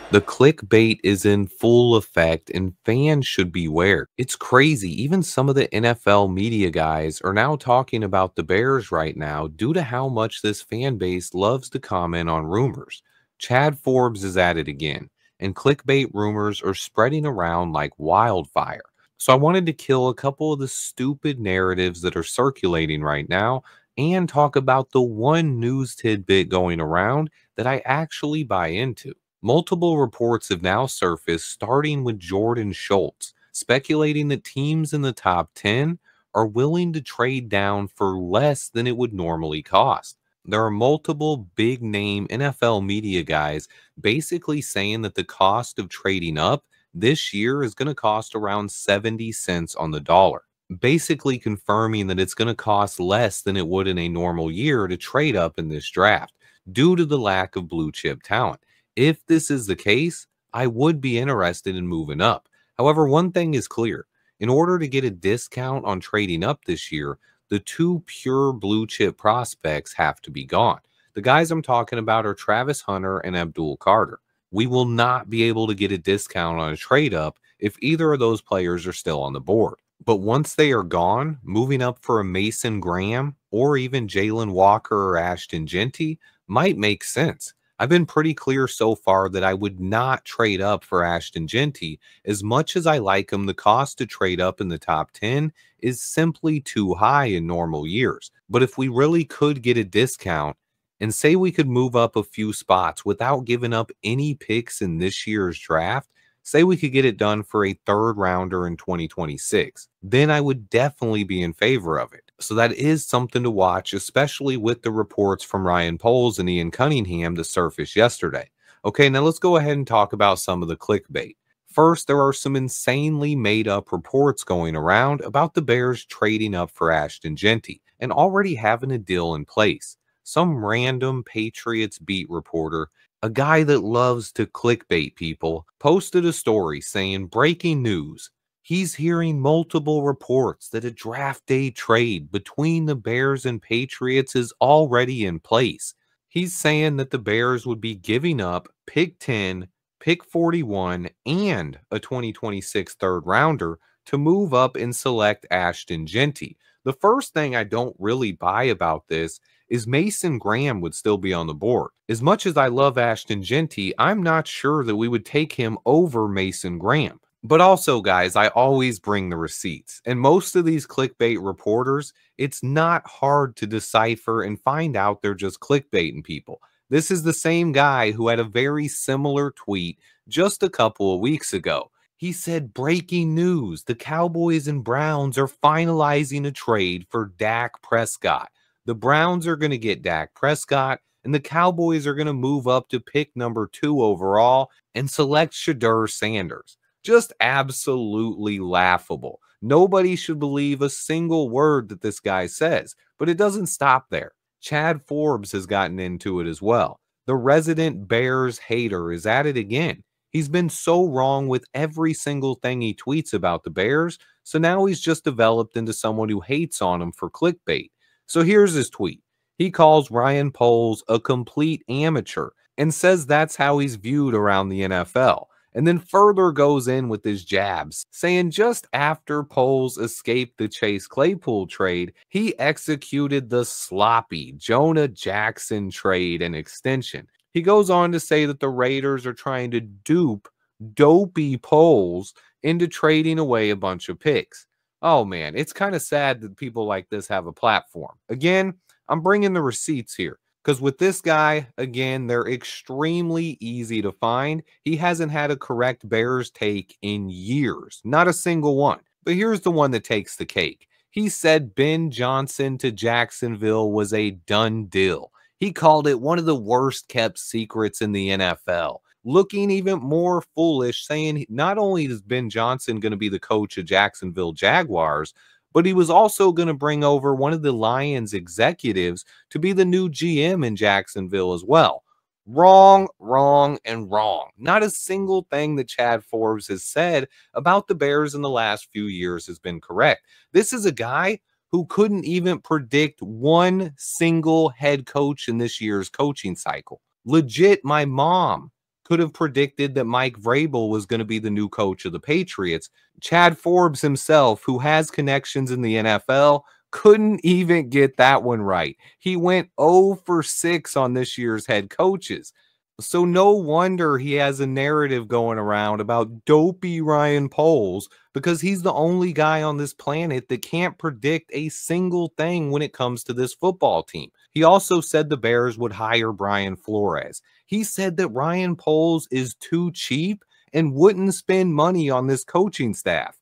The clickbait is in full effect and fans should beware. It's crazy. Even some of the NFL media guys are now talking about the Bears right now due to how much this fan base loves to comment on rumors. Chad Forbes is at it again, and clickbait rumors are spreading around like wildfire. So I wanted to kill a couple of the stupid narratives that are circulating right now and talk about the one news tidbit going around that I actually buy into. Multiple reports have now surfaced, starting with Jordan Schultz, speculating that teams in the top 10 are willing to trade down for less than it would normally cost. There are multiple big name NFL media guys basically saying that the cost of trading up this year is going to cost around 70 cents on the dollar, basically confirming that it's going to cost less than it would in a normal year to trade up in this draft due to the lack of blue chip talent. If this is the case, I would be interested in moving up. However, one thing is clear. In order to get a discount on trading up this year, the two pure blue chip prospects have to be gone. The guys I'm talking about are Travis Hunter and Abdul Carter. We will not be able to get a discount on a trade up if either of those players are still on the board. But once they are gone, moving up for a Mason Graham or even Jalen Walker or Ashton Genty might make sense. I've been pretty clear so far that I would not trade up for Ashton Genty. As much as I like him, the cost to trade up in the top 10 is simply too high in normal years. But if we really could get a discount and say we could move up a few spots without giving up any picks in this year's draft, say we could get it done for a third rounder in 2026, then I would definitely be in favor of it. So that is something to watch, especially with the reports from Ryan Poles and Ian Cunningham that surfaced yesterday. Okay, now let's go ahead and talk about some of the clickbait. First, there are some insanely made up reports going around about the Bears trading up for Ashton Genty and already having a deal in place. Some random Patriots beat reporter, a guy that loves to clickbait people, posted a story saying, breaking news. He's hearing multiple reports that a draft day trade between the Bears and Patriots is already in place. He's saying that the Bears would be giving up pick 10, pick 41, and a 2026 third rounder to move up and select Ashton Genty. The first thing I don't really buy about this is Mason Graham would still be on the board. As much as I love Ashton Genty, I'm not sure that we would take him over Mason Graham. But also, guys, I always bring the receipts. And most of these clickbait reporters, it's not hard to decipher and find out they're just clickbaiting people. This is the same guy who had a very similar tweet just a couple of weeks ago. He said, breaking news, the Cowboys and Browns are finalizing a trade for Dak Prescott. The Browns are going to get Dak Prescott, and the Cowboys are going to move up to pick number 2 overall and select Shadur Sanders. Just absolutely laughable. Nobody should believe a single word that this guy says, but it doesn't stop there. Chad Forbes has gotten into it as well. The resident Bears hater is at it again. He's been so wrong with every single thing he tweets about the Bears, so now he's just developed into someone who hates on him for clickbait. So here's his tweet. He calls Ryan Poles a complete amateur and says that's how he's viewed around the NFL. And then further goes in with his jabs, saying just after Poles escaped the Chase Claypool trade, he executed the sloppy Jonah Jackson trade and extension. He goes on to say that the Raiders are trying to dupe dopey Poles into trading away a bunch of picks. Oh man, it's kind of sad that people like this have a platform. Again, I'm bringing the receipts here. Because with this guy, again, they're extremely easy to find. He hasn't had a correct Bears take in years. Not a single one. But here's the one that takes the cake. He said Ben Johnson to Jacksonville was a done deal. He called it one of the worst kept secrets in the NFL. Looking even more foolish, saying not only is Ben Johnson going to be the coach of Jacksonville Jaguars, but he was also going to bring over one of the Lions executives to be the new GM in Jacksonville as well. Wrong, wrong, and wrong. Not a single thing that Chad Forbes has said about the Bears in the last few years has been correct. This is a guy who couldn't even predict one single head coach in this year's coaching cycle. Legit, my mom could have predicted that Mike Vrabel was going to be the new coach of the Patriots. Chad Forbes himself, who has connections in the NFL, couldn't even get that one right. He went 0 for 6 on this year's head coaches. So no wonder he has a narrative going around about dopey Ryan Poles, because he's the only guy on this planet that can't predict a single thing when it comes to this football team. He also said the Bears would hire Brian Flores. He said that Ryan Poles is too cheap and wouldn't spend money on this coaching staff.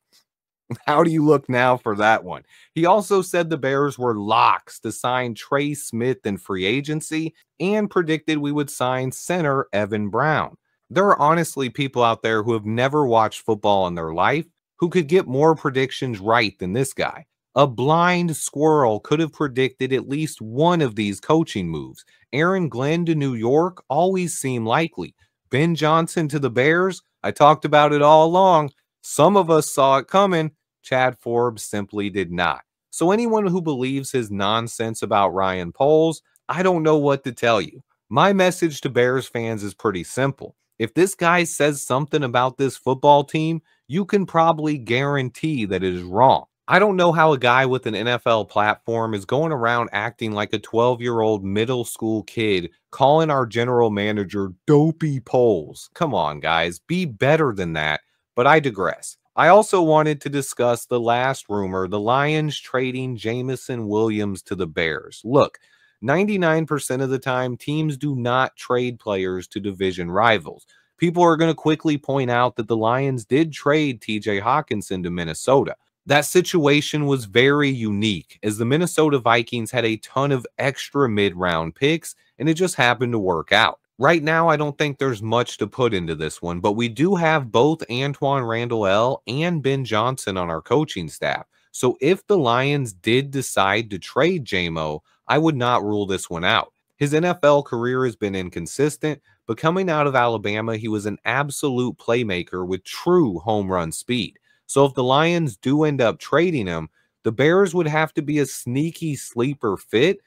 How do you look now for that one? He also said the Bears were locks to sign Trey Smith in free agency and predicted we would sign center Evan Brown. There are honestly people out there who have never watched football in their life who could get more predictions right than this guy. A blind squirrel could have predicted at least one of these coaching moves. Aaron Glenn to New York always seemed likely. Ben Johnson to the Bears, I talked about it all along. Some of us saw it coming. Chad Forbes simply did not. So anyone who believes his nonsense about Ryan Poles, I don't know what to tell you. My message to Bears fans is pretty simple. If this guy says something about this football team, you can probably guarantee that it is wrong. I don't know how a guy with an NFL platform is going around acting like a 12-year-old middle school kid calling our general manager dopey Poles. Come on, guys, be better than that. But I digress. I also wanted to discuss the last rumor, the Lions trading Jameson Williams to the Bears. Look, 99% of the time, teams do not trade players to division rivals. People are going to quickly point out that the Lions did trade TJ Hawkinson to Minnesota. That situation was very unique, as the Minnesota Vikings had a ton of extra mid-round picks, and it just happened to work out. Right now, I don't think there's much to put into this one, but we do have both Antoine Randall and Ben Johnson on our coaching staff. So if the Lions did decide to trade JMO, I would not rule this one out. His NFL career has been inconsistent, but coming out of Alabama, he was an absolute playmaker with true home run speed. So if the Lions do end up trading him, the Bears would have to be a sneaky sleeper fit,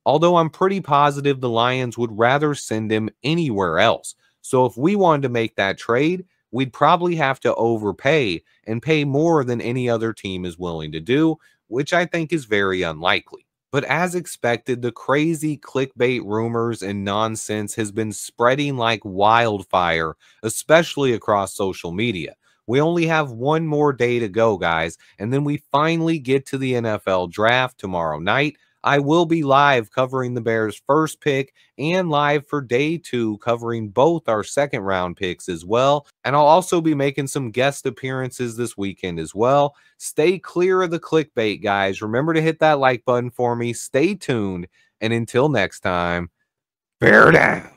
although I'm pretty positive the Lions would rather send him anywhere else. So if we wanted to make that trade, we'd probably have to overpay and pay more than any other team is willing to do, which I think is very unlikely. But as expected, the crazy clickbait rumors and nonsense has been spreading like wildfire, especially across social media. We only have one more day to go, guys, and then we finally get to the NFL draft tomorrow night. I will be live covering the Bears' first pick and live for day 2 covering both our second round picks as well. And I'll also be making some guest appearances this weekend as well. Stay clear of the clickbait, guys. Remember to hit that like button for me. Stay tuned. And until next time, bear down.